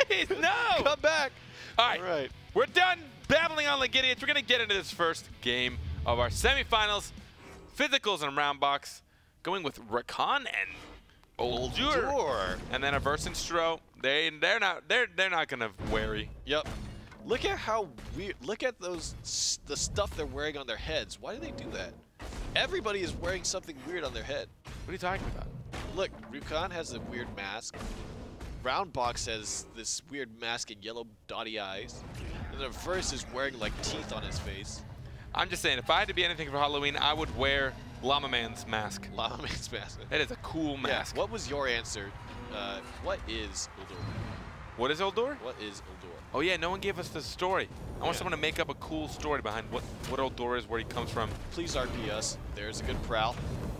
Please, no! Come back. All right. We're done battling on like idiots. We're going to get into this first game of our semifinals. Physicals and round box. Going with Rakan and Uldur. And then Averse and Stro. They're not going to wary. Yep. Look at how weird. Look at the stuff they're wearing on their heads. Why do they do that? Everybody is wearing something weird on their head. What are you talking about? Look, Rakan has a weird mask. Roundbox has this weird mask and yellow dotty eyes. And then Averse is wearing like teeth on his face. I'm just saying, if I had to be anything for Halloween, I would wear Llama Man's mask. Llama Man's mask. It is a cool mask. Yeah. What was your answer? What is Uldur? What is Uldur? What is Uldur? Oh yeah, no one gave us the story. I want someone to make up a cool story behind what Uldur is, where he comes from. Please RP us. There's a good prowl.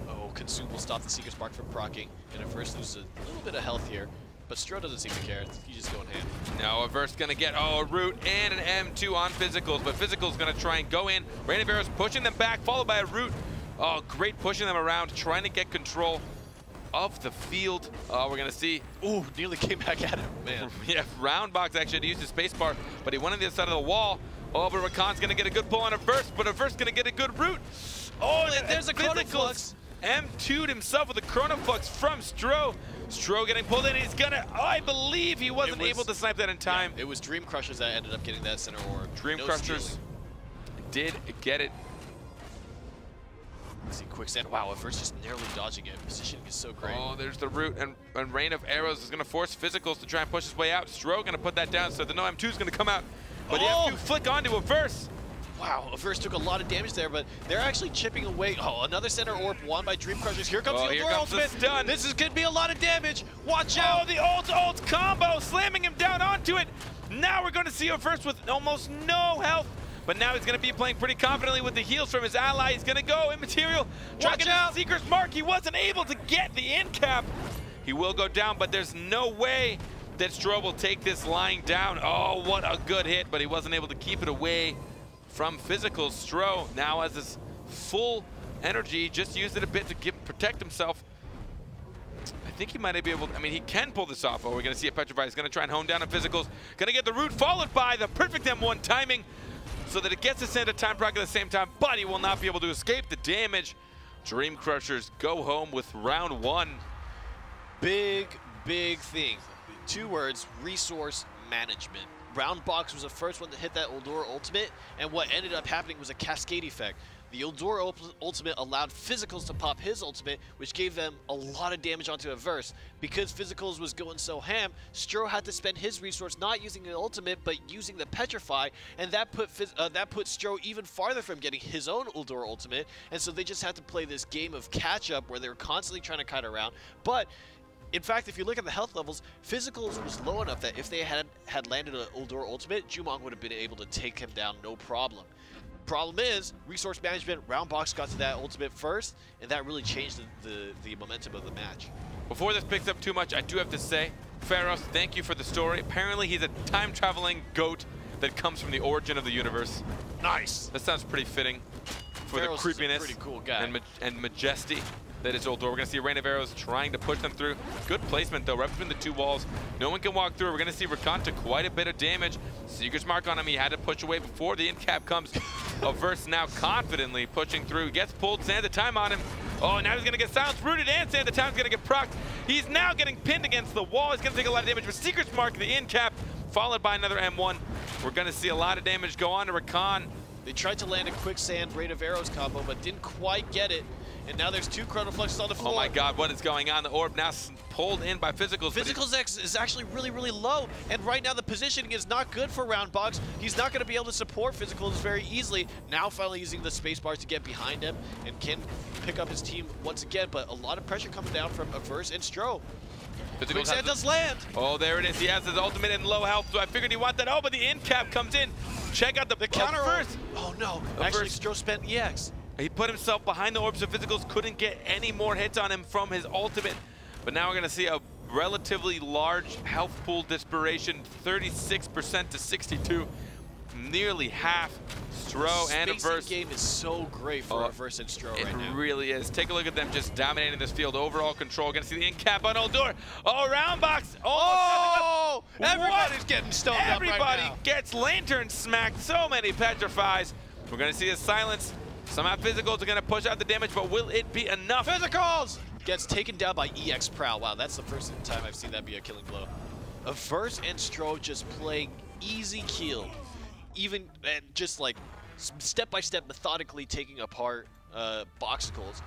Oh, Consume will stop the Seeker's Spark from proccing. And Averse loses a little bit of health here. But Stro doesn't seem to care. He's just going ham. Now Averse gonna get a root and an M2 on Physicals, but Physicals gonna try and go in. Rain of Arrows pushing them back, followed by a root. Oh, great pushing them around, trying to get control of the field. We're gonna see. Ooh, nearly came back at him, man. Yeah, Roundbox actually had to use his spacebar, but he went on the other side of the wall. Oh, but Rakan's gonna get a good pull on Averse, but Averse gonna get a good root. Oh, and there's a Physicals. M2'd himself with a Chronoflux from Stro. Stro getting pulled in. He's gonna, I believe he wasn't able to snipe that in time. Yeah, it was Dream Crushers that ended up getting that center orb. Dream Crushers did get it. Let's see, quicksand. Wow, Averse just narrowly dodging it. Positioning is so great. Oh, there's the root, and Rain of Arrows is gonna force Physicals to try and push his way out. Stro gonna put that down, so the no M2 is gonna come out. But the M2 flick onto Averse. Wow, Averse took a lot of damage there, but they're actually chipping away. Oh, another center orb won by Dream Crushers. Here comes the ultimate. Stun. This is going to be a lot of damage. Watch out. Oh, the ult combo, slamming him down onto it. Now we're going to see Averse with almost no health. But now he's going to be playing pretty confidently with the heals from his ally. He's going to go immaterial. Watch out. Seeker's Mark. He wasn't able to get the end cap. He will go down, but there's no way that Stro will take this lying down. Oh, what a good hit, but he wasn't able to keep it away from Physicals. Stro now has his full energy, just used it a bit to protect himself. I think he might be able to, I mean, he can pull this off. Oh, we're gonna see a Petrify. He's gonna try and hone down on Physicals. Gonna get the root, followed by the perfect M1 timing, so that it gets us into time proc at the same time, but he will not be able to escape the damage. Dream Crushers go home with round one. Big thing. 2 words, resource management. Roundbox was the first one to hit that Uldur ultimate, and what ended up happening was a cascade effect. The Uldur ultimate allowed Physicals to pop his ultimate, which gave them a lot of damage onto Averse. Because Physicals was going so ham, Stro had to spend his resource not using the ultimate, but using the Petrify, and that put Stro even farther from getting his own Uldur ultimate, and so they just had to play this game of catch-up where they were constantly trying to kite around. But in fact, if you look at the health levels, Physicals was low enough that if they had landed an Uldur ultimate, Jumong would have been able to take him down no problem. Problem is, resource management, Roundbox got to that ultimate first, and that really changed the momentum of the match. Before this picks up too much, I do have to say, Pharos, thank you for the story. Apparently he's a time-traveling goat that comes from the origin of the universe. Nice! That sounds pretty fitting for Pharos the creepiness is a pretty cool guy. and majesty that is Uldur. We're going to see a Rain of Arrows trying to push them through. Good placement, though, right between the 2 walls. No one can walk through. We're going to see Rakan to quite a bit of damage. Seeker's Mark on him. He had to push away before the end cap comes. Averse now confidently pushing through. Gets pulled. Sand time on him. Oh, now he's going to get silenced, rooted, and Sand time's going to get procced. He's now getting pinned against the wall. He's going to take a lot of damage. But Seeker's Mark, the end cap, followed by another M1. We're going to see a lot of damage go on to Rakan. They tried to land a quicksand Rain of Arrows combo, but didn't quite get it. And now there's 2 Chronofluxes on the floor. Oh my god, what is going on? The orb now pulled in by Physicals. Physicals X is actually really low, and right now the positioning is not good for Roundbox. He's not going to be able to support Physicals very easily. Now finally using the spacebar to get behind him, and can pick up his team once again, but a lot of pressure coming down from Averse and Stro. Quicksand does land. Oh, there it is. He has his ultimate in low health, so I figured he wanted that. Oh, but the end cap comes in. Check out the counter first. Oh no, actually Stro spent EX. He put himself behind the orb, so Physicals couldn't get any more hits on him from his ultimate. But now we're going to see a relatively large health pool disparation, 36% to 62. nearly half. Stro and Averse. The game is so great for Averse and Stro right now. It really is. Take a look at them just dominating this field. Overall control. Gonna see the in-cap on Uldur. Oh, round box. Oh, everybody's getting stoned up right now. Everybody gets lantern smacked. So many petrifies. We're gonna see a silence. Somehow Physicals are gonna push out the damage, but will it be enough? Physicals gets taken down by EX Prowl. Wow, that's the first time I've seen that be a killing blow. Averse and Stro just playing easy kill. Even and just like step by step methodically taking apart Boxicles.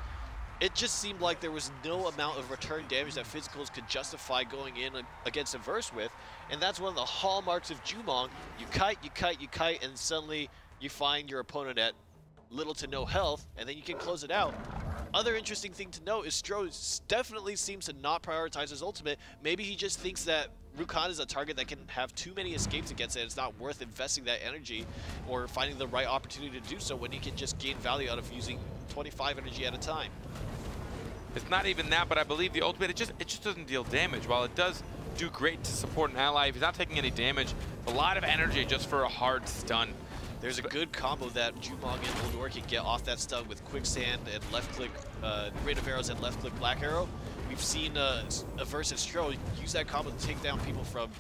It just seemed like there was no amount of return damage that Physicals could justify going in against Averse with, and that's one of the hallmarks of Jumong. You kite, and suddenly you find your opponent at little to no health, and then you can close it out. Other interesting thing to note is Stro definitely seems to not prioritize his ultimate. Maybe he just thinks that Rukan is a target that can have too many escapes against it. It's not worth investing that energy or finding the right opportunity to do so when he can just gain value out of using 25 energy at a time. It's not even that, but I believe the ultimate, it just doesn't deal damage. While it does do great to support an ally, if he's not taking any damage, a lot of energy just for a hard stun. There's a good combo that Jumong and Uldur can get off that stun with Quicksand and left click Rain of Arrows and left click Black Arrow. We've seen Averse and Stro use that combo to take down people from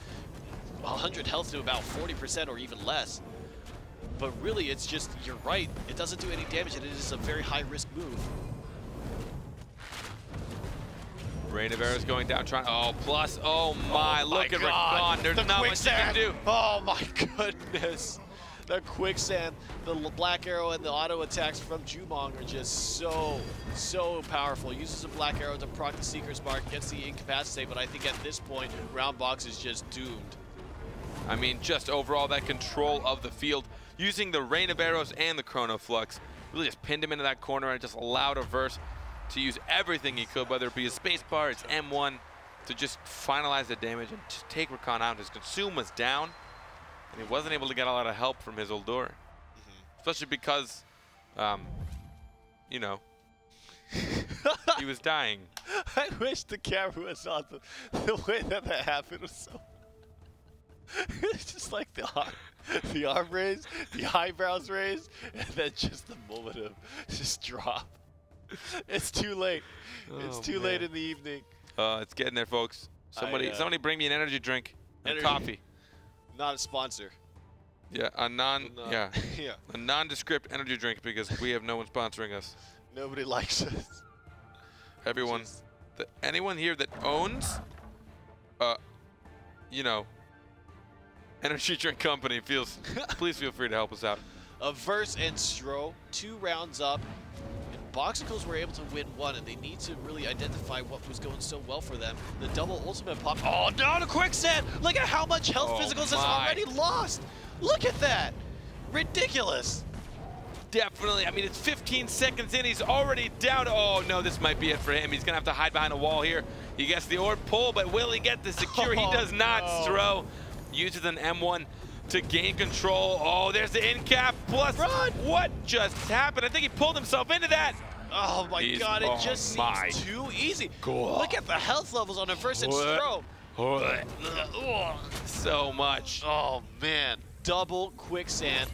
100 health to about 40% or even less. But really, it's just, you're right, it doesn't do any damage and it is a very high risk move. Rain of Arrows going down, trying, plus, oh my, look at Rakan, there's not much you can do. Oh my goodness. The Quicksand, the Black Arrow, and the auto attacks from Jumong are just so powerful. Uses a Black Arrow to proc the Seeker's Mark, gets the incapacitate, but I think at this point, round box is just doomed. I mean, just overall that control of the field, using the Rain of Arrows and the Chrono Flux, really just pinned him into that corner and just allowed Averse to use everything he could, whether it be his spacebar, its M1, to just finalize the damage and just take Rakan out. His consume was down, and he wasn't able to get a lot of help from his Uldur. Especially because, you know, he was dying. I wish the camera was on. The way that happened was so... It's just like the arm raise, the eyebrows raise, and then just the moment of just drop. It's too late. It's too late in the evening. It's getting there, folks. Somebody bring me an energy drink and coffee. Not a sponsor. Yeah, a nondescript energy drink, because we have no one sponsoring us. Nobody likes us. Everyone, anyone here that owns, you know, energy drink company, please feel free to help us out. Averse and Stro, 2 rounds up. Boxicles were able to win 1, and they need to really identify what was going so well for them. The double ultimate pop. Oh, no, the Quicksand! Look at how much health Physicals has already lost! Look at that! Ridiculous! Definitely. I mean, it's 15 seconds in. He's already down. Oh, no, this might be it for him. He's going to have to hide behind a wall here. He gets the orb pull, but will he get the secure? He does not. Stro uses an M1 to gain control. Oh, there's the in-cap plus. Run! What just happened? I think he pulled himself into that. Oh my God, it just seems too easy. Cool. Look at the health levels on Averse and Stro. So much. Oh man, double Quicksand,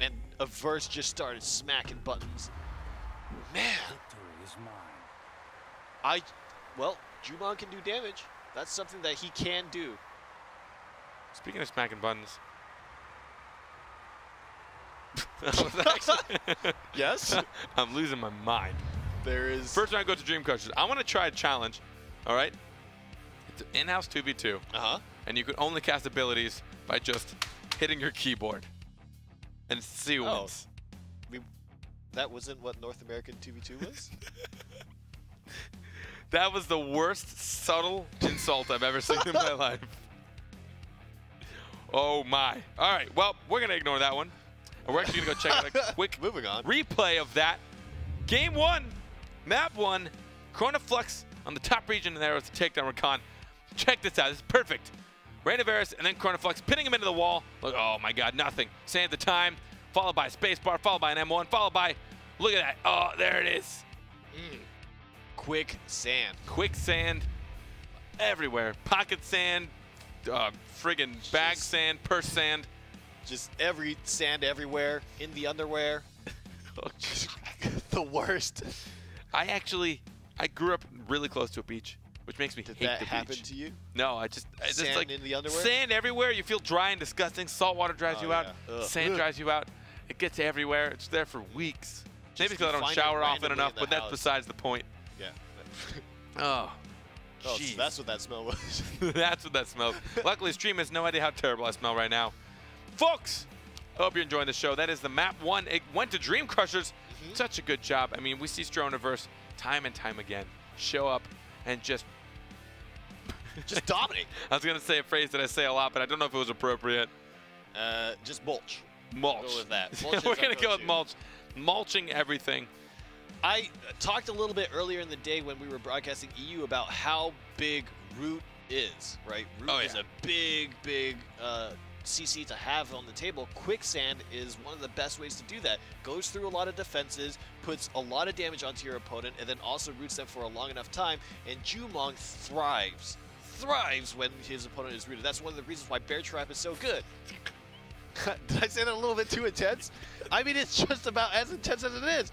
and Averse just started smacking buttons. Man. Well, Jumong can do damage. That's something that he can do. Speaking of smacking buttons. Yes? I'm losing my mind. There is... First time I go to Dream Coaches, I want to try a challenge, all right? It's an in-house 2v2. And you can only cast abilities by just hitting your keyboard. And see who wins. I mean, that wasn't what North American 2v2 was? That was the worst subtle insult I've ever seen in my life. Oh my. All right, well, we're going to ignore that one. And we're actually going to go check out a quick replay of that. Game 1, map 1, Chrono Flux on the top region and arrows to take down Rakan. Check this out. This is perfect. Rain of Arrows and then Chrono Flux pinning him into the wall. Look, oh my God, nothing. Save the time, followed by a spacebar, followed by an M1, followed by, look at that. Oh, there it is. Quicksand. Quicksand everywhere. Pocket sand, friggin' bag sand, purse sand. Just every sand everywhere, in the underwear. The worst. I grew up really close to a beach, which makes me hate the beach. Did that happen to you? No, I just sand like in the underwear? Sand everywhere. You feel dry and disgusting. Salt water dries you out. Ugh. Sand dries you out. It gets everywhere. It's there for weeks. Maybe because I don't shower often enough, but that's besides the point. Yeah. Oh, jeez. So that's what that smell was. That's what that smelled. Luckily, stream has no idea how terrible I smell right now. Folks, hope you're enjoying the show. That is the map 1. It went to Dream Crushers. Such a good job. I mean, we see Stroneverse time and time again show up and just dominate. I was going to say a phrase that I say a lot, but I don't know if it was appropriate. Just mulch. Mulch. We'll go with that. We're going to go with mulch. Mulching everything. I talked a little bit earlier in the day when we were broadcasting EU about how big Root is, right? Root is a big CC to have on the table. Quicksand is one of the best ways to do that. Goes through a lot of defenses, puts a lot of damage onto your opponent, and then also roots them for a long enough time. And Jumong thrives when his opponent is rooted. That's one of the reasons why Bear Trap is so good. Did I say that a little bit too intense? I mean, it's just about as intense as it is.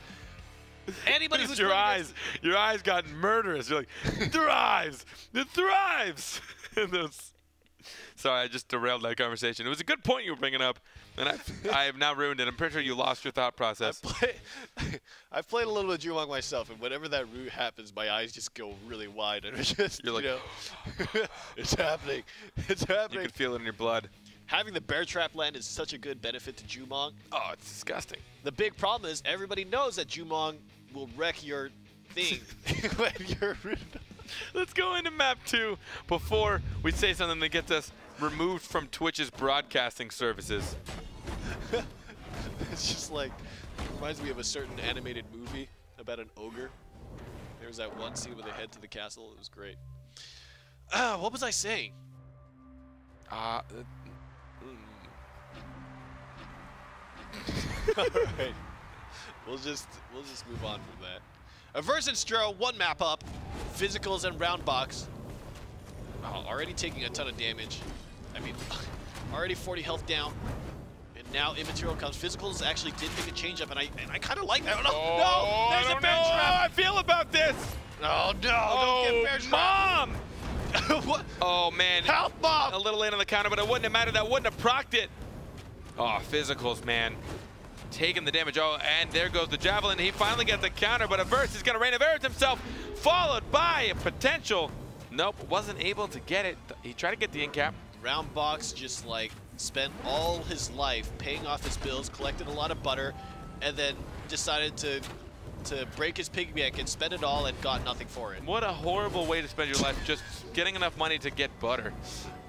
Anybody who's your eyes got murderous. You're like, thrives, it thrives. Sorry, I just derailed that conversation. It was a good point you were bringing up, and I have now ruined it. I'm pretty sure you lost your thought process. I've played a little bit of Jumong myself, and whenever that root happens, my eyes just go really wide, and it's just, you're like, it's happening. It's happening. You can feel it in your blood. Having the Bear Trap land is such a good benefit to Jumong. Oh, it's disgusting. The big problem is everybody knows that Jumong will wreck your thing when you're rooted. Let's go into map 2 before we say something that gets us removed from Twitch's broadcasting services. It's just like, it reminds me of a certain animated movie about an ogre. There was that one scene where they head to the castle. It was great. What was I saying? Alright. We'll just move on from that. Averse and Stro, 1 map up. Physicals and Roundbox. Oh, already taking a ton of damage. I mean, already 40 health down. And now Immaterial comes. Physicals actually did make a change up, and I kind of like that. Oh, no, there's a Bear Trap. How I feel about this. Oh, no, don't get Bear Trap. Mom! What? Oh, man. Help, Mom! A little late on the counter, but it wouldn't have mattered. That wouldn't have procced it. Oh, Physicals, man. Taking the damage. Oh, and there goes the Javelin. He finally gets the counter, but Averse is going to Rain of Arrows himself, followed by a potential. Nope, wasn't able to get it. He tried to get the in-cap. Roundbox just like spent all his life paying off his bills, collected a lot of butter, and then decided to break his piggy bank and spend it all and got nothing for it. What a horrible way to spend your life, just getting enough money to get butter.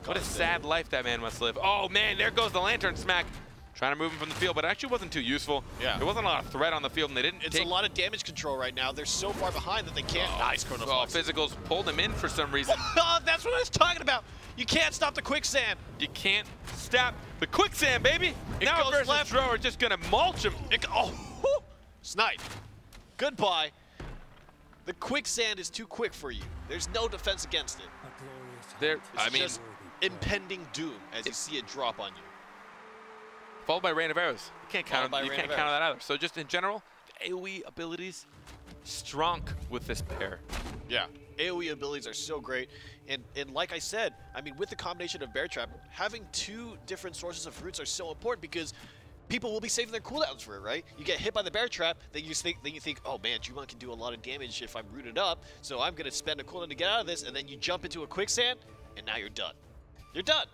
What a sad life that man must live. Oh man, there goes the Lantern Smack. Trying to move him from the field, but it actually wasn't too useful. Yeah. There wasn't a lot of threat on the field, and they didn't It's a lot of damage control right now. They're so far behind that they can't. Nice Chrono Fox. Physicals pulled him in for some reason. Oh, that's what I was talking about. You can't stop the quicksand. You can't stop the quicksand, baby. Now Averse and Stro are just going to mulch him. Snipe. Goodbye. The quicksand is too quick for you. There's no defense against it. It's just impending doom as you see it drop on you. Followed by Rain of Arrows. You can't count that either. So just in general, AoE abilities, strong with this pair. Yeah, AoE abilities are so great. And like I said, I mean, with the combination of Bear Trap, having 2 different sources of roots are so important because people will be saving their cooldowns for it, right? You get hit by the Bear Trap, then you think, oh man, Jumong can do a lot of damage if I'm rooted up, so I'm gonna spend a cooldown to get out of this, and then you jump into a quicksand, and now you're done. You're done.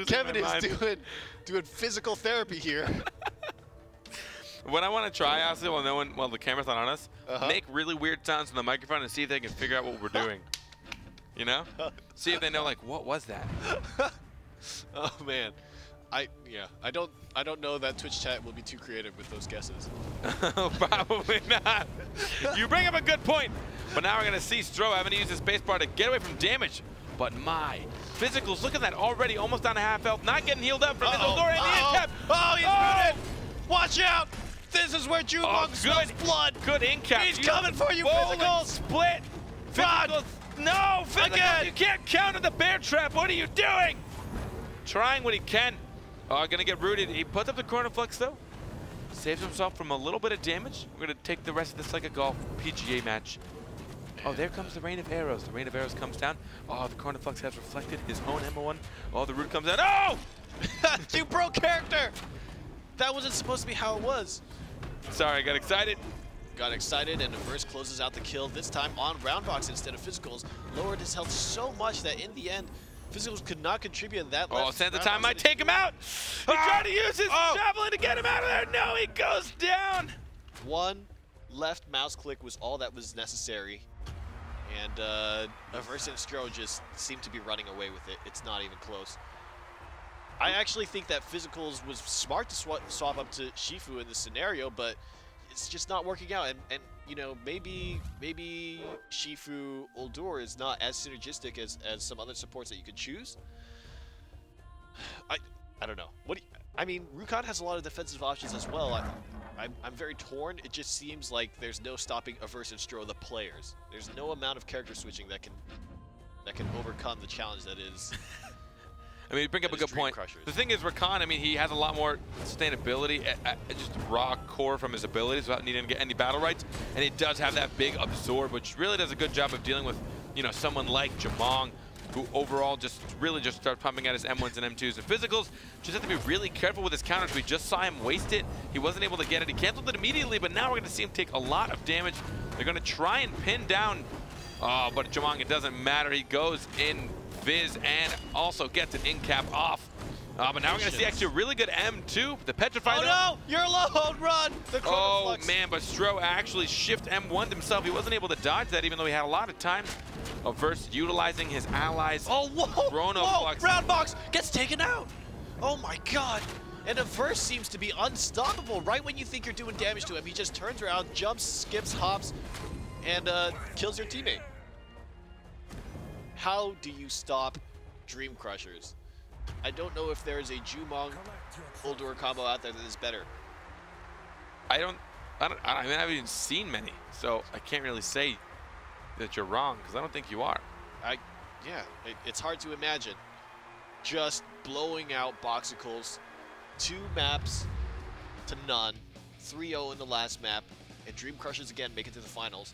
Kevin is doing physical therapy here. What I want to try, honestly, while the camera's not on us, make really weird sounds in the microphone and see if they can figure out what we're doing. You know? See if they know, like, what was that? Oh man, I don't know that Twitch chat will be too creative with those guesses. Probably not. You bring up a good point. But now we're gonna see Stro having to use his spacebar to get away from damage. But my Physicals, look at that, already almost down to half health, not getting healed up from his Eldora and the in-cap. Oh, he's rooted! Watch out! This is where Jumong smells blood. Good in-cap. He's coming for you, Physicals. Split. Physicals. No, Physicals, you can't counter the Bear Trap. What are you doing? trying what he can. Gonna get rooted. He puts up the corner flex though. Saves himself from a little bit of damage. We're gonna take the rest of this like a golf PGA match. Oh, there comes the Rain of Arrows. The Rain of Arrows comes down. Oh, the corner flux has reflected his own M1. Oh, the root comes out. Oh! You broke character! That wasn't supposed to be how it was. Sorry, I got excited. Got excited, and Averse closes out the kill, this time on Roundbox instead of Physicals. Lowered his health so much that in the end, Physicals could not contribute in that left. Oh, Santa Time might take him out. He tried to use his javelin to get him out of there. No, he goes down. One left mouse click was all that was necessary. And Averse and Stro just seem to be running away with it. It's not even close. I actually think that Physicals was smart to swap up to Shifu in this scenario, but it's just not working out. And you know, maybe Shifu Uldur is not as synergistic as some other supports that you could choose. I don't know. I mean, Rukon has a lot of defensive options as well. I'm very torn. It just seems like there's no stopping Averse and Stro, the players. There's no amount of character switching that can overcome the challenge that is. I mean, you bring up a good point. The thing is, Rakan, I mean, he has a lot more sustainability, just raw core from his abilities without needing to get any battle rights. And he does have that big absorb, which really does a good job of dealing with, you know, someone like Jamong, who overall really just starts pumping out his M1s and M2s and Physicals. Just have to be really careful with his counters. We just saw him waste it. He wasn't able to get it. He canceled it immediately, but now we're going to see him take a lot of damage. They're going to try and pin down, but Jamong, it doesn't matter. He goes in Viz and also gets an in cap off. But now we're going to see actually a really good M2. The Petrified. Oh no! You're alone! Run! Oh man, but Stro actually shift M1'd himself. He wasn't able to dodge that even though he had a lot of time. Averse utilizing his allies. Oh, whoa! Chrono Flux. Roundbox gets taken out! Oh my god! And Averse seems to be unstoppable. Right when you think you're doing damage to him, he just turns around, jumps, skips, hops, and kills your teammate. How do you stop Dream Crushers? I don't know if there is a Jumong Uldur combo out there that is better. I mean, I haven't even seen many, so I can't really say that you're wrong, because I don't think you are. Yeah, it's hard to imagine. Just blowing out Boxicles, 2 maps to none, 3-0 in the last map, and Dream Crushers again make it to the finals.